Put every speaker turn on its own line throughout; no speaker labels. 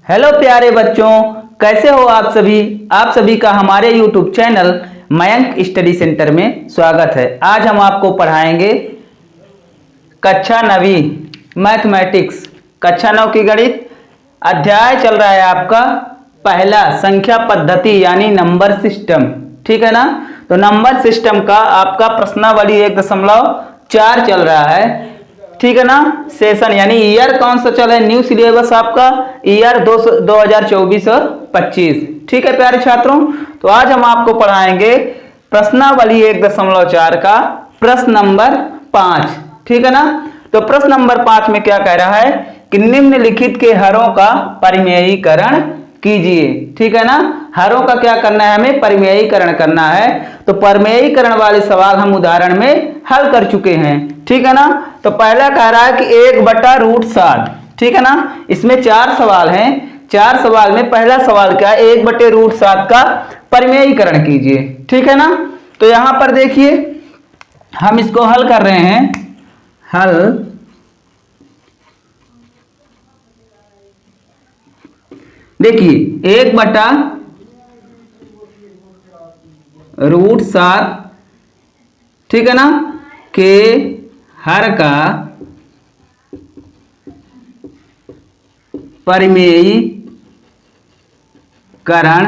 Hello प्यारे बच्चों, कैसे हो आप सभी। आप सभी का हमारे YouTube channel Mayank study centre में स्वागत है। आज हम आपको पढ़ाएंगे कक्षा 9वीं मैथमेटिक्स, कक्षा 9 की गणित। अध्याय चल रहा है आपका पहला, संख्या पद्धति यानी नंबर सिस्टम। ठीक है ना। तो नंबर सिस्टम का आपका प्रश्नावली 1.4 चल रहा है। ठीक है ना। सेशन यानी ईयर कौन सा चल रहा है, न्यू सिलेबस आपका ईयर 2024 और 25। ठीक है प्यारे छात्रों। तो आज हम आपको पढ़ाएंगे प्रश्नावली 1.4 का प्रश्न नंबर 5। ठीक है ना। तो प्रश्न नंबर 5 में क्या कह रहा है कि निम्नलिखित के हरों का परिमेयीकरण कीजिए। ठीक है ना। हरों का क्या करना है, हमें परिमेयीकरण करना है। तो परिमेयीकरण वाले सवाल हम उदाहरण में हल कर चुके हैं। ठीक है ना। तो पहला कह रहा है कि 1/√7। ठीक है ना। इसमें 4 सवाल हैं। 4 सवाल में पहला सवाल क्या है, 1/√7 का परिमेयीकरण कीजिए। ठीक है ना। तो यहां पर देखिए हम इसको हल कर रहे हैं। हल देखिए 1/√7, ठीक है ना, के हर का परिमेयीकरण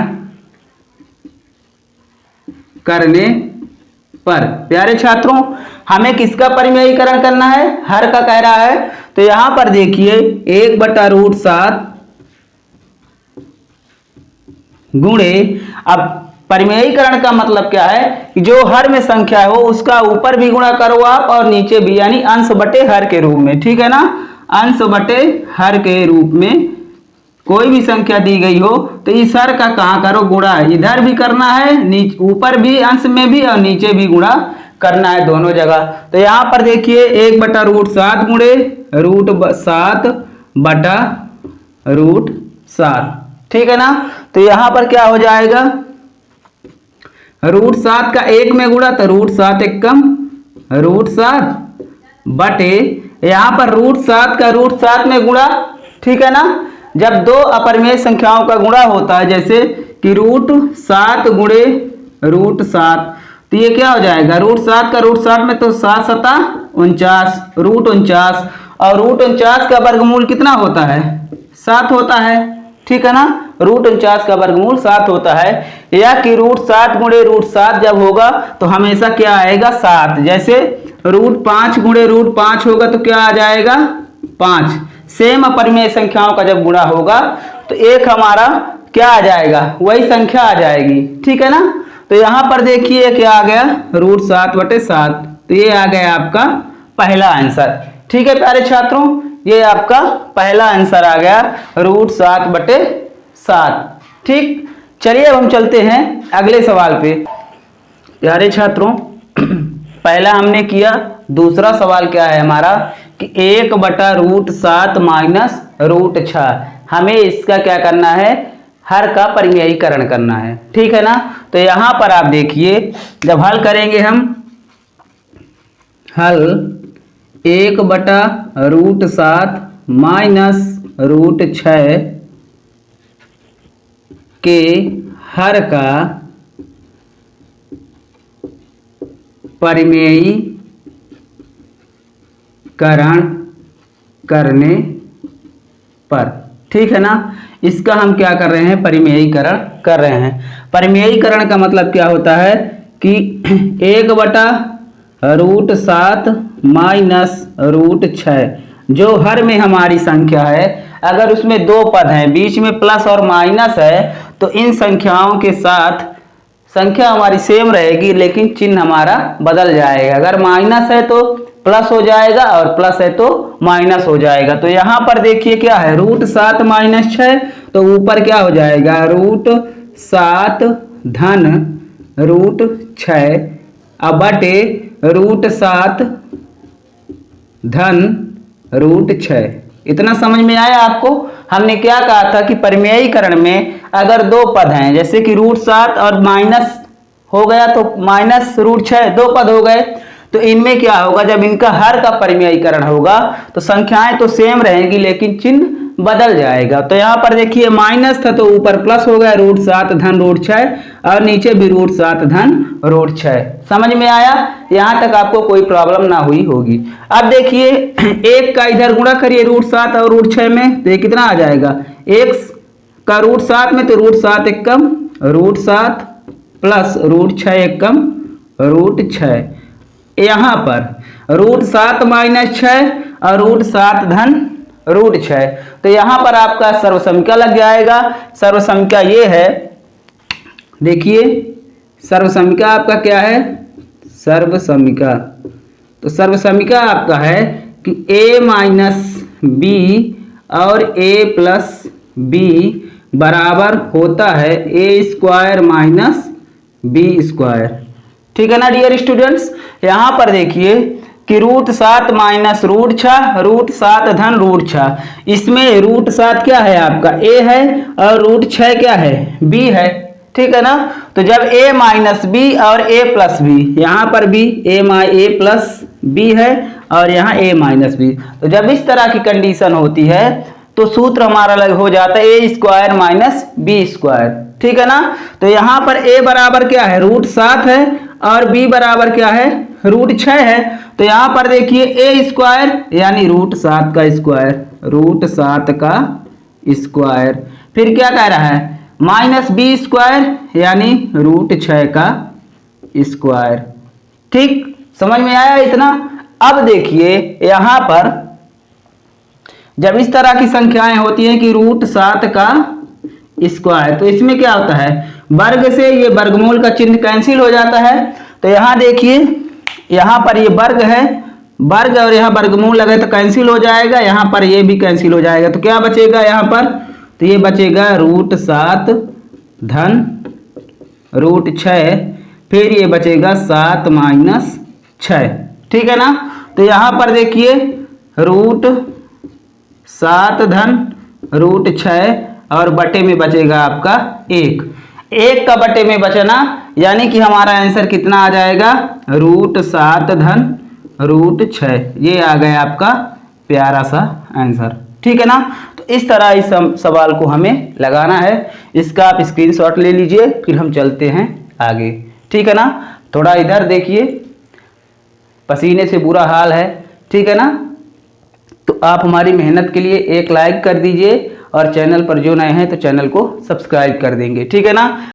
करने पर। प्यारे छात्रों, हमें किसका परिमेयीकरण करना है, हर का कह रहा है। तो यहां पर देखिए 1/√7 गुणे, अब परिमेयीकरण का मतलब क्या है कि जो हर में संख्या हो उसका ऊपर भी गुणा करो आप और नीचे भी, यानी अंश बटे हर के रूप में। ठीक है ना। अंश बटे हर के रूप में कोई भी संख्या दी गई हो तो इस हर का कहां करो, गुणा। इधर भी करना है, नीचे ऊपर भी अंश में भी और नीचे भी गुणा करना है, दोनों जगह। तो यहां पर देखिए 1/√7 गुणे √7/√7। ठीक है ना। तो यहां पर क्या हो जाएगा, √7 का 1 में गुणा तो √7 एकम √7 बटे, यहां पर √7 का √7 में गुणा। ठीक है ना। जब दो अपरिमेय संख्याओं का गुणा होता है, जैसे कि √7 गुणे √7, तो ये क्या हो जाएगा, √7 का √7 में तो 7 7 49, √49, और √49 का वर्गमूल कितना होता है, 7 होता है। ठीक है ना। √49 का वर्गमूल 7 होता है। या कि √7 गुणे √7 जब होगा तो हमेशा क्या आएगा, 7। जैसे √5 गुणे √5 होगा तो क्या आ जाएगा, 5। सेम अपरिमेय संख्याओं का जब गुणा होगा तो एक हमारा क्या आ जाएगा, वही संख्या आ जाएगी। ठीक है ना। तो यहां पर देखिए क्या आ गया, √7/7। तो ये आ गया आपका पहला आंसर। ठीक है प्यारे छात्रों, ये आपका पहला आंसर आ गया, √7/7। ठीक, चलिए अब हम चलते हैं अगले सवाल पे। प्यारे छात्रों पहला हमने किया, दूसरा सवाल क्या है हमारा कि 1/√7 माइनस √6। हमें इसका क्या करना है, हर का परिमेयीकरण करना है। ठीक है ना। तो यहां पर आप देखिए जब हल करेंगे हम, हल 1/√7 माइनस √6 के हर का परिमेयीकरण करने पर। ठीक है ना। इसका हम क्या कर रहे हैं, परिमेयीकरण कर रहे हैं। परिमेयीकरण का मतलब क्या होता है कि 1/√7 माइनस √6, जो हर में हमारी संख्या है, अगर उसमें दो पद हैं, बीच में प्लस और माइनस है, तो इन संख्याओं के साथ संख्या हमारी सेम रहेगी लेकिन चिन्ह हमारा बदल जाएगा। अगर माइनस है तो प्लस हो जाएगा और प्लस है तो माइनस हो जाएगा। तो यहां पर देखिए क्या है, √7 माइनस 6, तो ऊपर क्या हो जाएगा, √7 धन √6 अब बटे √7 धन √6। इतना समझ में आया आपको। हमने क्या कहा था कि परिमेयीकरण में अगर दो पद हैं, जैसे कि √7 और माइनस हो गया तो माइनस √6, दो पद हो गए, तो इनमें क्या होगा, जब इनका हर का परिमेयीकरण होगा तो संख्याएं तो सेम रहेंगी लेकिन चिन्ह बदल जाएगा। तो यहाँ पर देखिए माइनस था तो ऊपर प्लस हो गया, √7 धन √6 और नीचे भी √7 धन √6। समझ में आया? यहाँ तक आपको कोई प्रॉब्लम ना हुई होगी। अब देखिए एक का इधर गुणा करिए √7 और √6 में, तो ये कितना आ जाएगा, x का √7 में तो √7 एक कम √7 प्लस √6 एक कम √6। यहाँ पर √7 माइनस 6 और √7 धन √6, तो यहाँ पर आपका सर्वसमीका लग जाएगा। सर्वसमीका ये है, देखिए सर्वसमीका आपका क्या है, सर्वसमीका, तो सर्वसमीका आपका है कि a माइनस बी और a प्लस बी बराबर होता है a² माइनस b²। ठीक है ना डियर स्टूडेंट्स? यहाँ पर देखिए कि √7 माइनस √6, √7 धन √6, इसमें √7 क्या है आपका a है और √6 क्या है b है। ठीक है ना? तो जब a माइनस बी और a प्लस बी, यहाँ पर भी a प्लस बी है और यहाँ a माइनस बी, तो जब इस तरह की कंडीशन होती है तो सूत्र हमारा अलग हो जाता है a² माइनस b²। ठीक है ना? तो यहाँ पर a बराबर क्या है, √7 है और b बराबर क्या है, √6 है। तो यहाँ पर देखिए a² यानी √7 का स्क्वायर, √7 का स्क्वायर, फिर क्या कह रहा है माइनस b² यानी √6 का स्क्वायर। ठीक, समझ में आया इतना? अब देखिए यहाँ पर जब इस तरह की संख्याएं होती हैं कि √7 का स्क्वायर, तो इसमें क्या होता है, वर्ग से ये वर्गमूल का चिन्ह कैंसिल हो जाता है। तो यहाँ देखिए यहाँ पर ये वर्ग है, वर्ग और यहाँ वर्गमूल लगे तो कैंसिल हो जाएगा, यहाँ पर ये भी कैंसिल हो जाएगा। तो क्या बचेगा यहाँ पर, तो ये बचेगा √7 धन √6, फिर ये बचेगा 7 माइनस 6। ठीक है ना? तो यहाँ पर देखिए √7 धन √6 और बटे में बचेगा आपका 1 का बटे में बचना, यानी कि हमारा आंसर कितना आ जाएगा, √7 धन √6। ये आ गया आपका प्यारा सा आंसर। ठीक है ना? तो इस तरह इस सवाल को हमें लगाना है। इसका आप स्क्रीनशॉट ले लीजिए, फिर हम चलते हैं आगे। ठीक है ना? थोड़ा इधर देखिए, पसीने से बुरा हाल है। ठीक है ना? तो आप हमारी मेहनत के लिए एक लाइक कर दीजिए और चैनल पर जो नए हैं तो चैनल को सब्सक्राइब कर देंगे। ठीक है ना?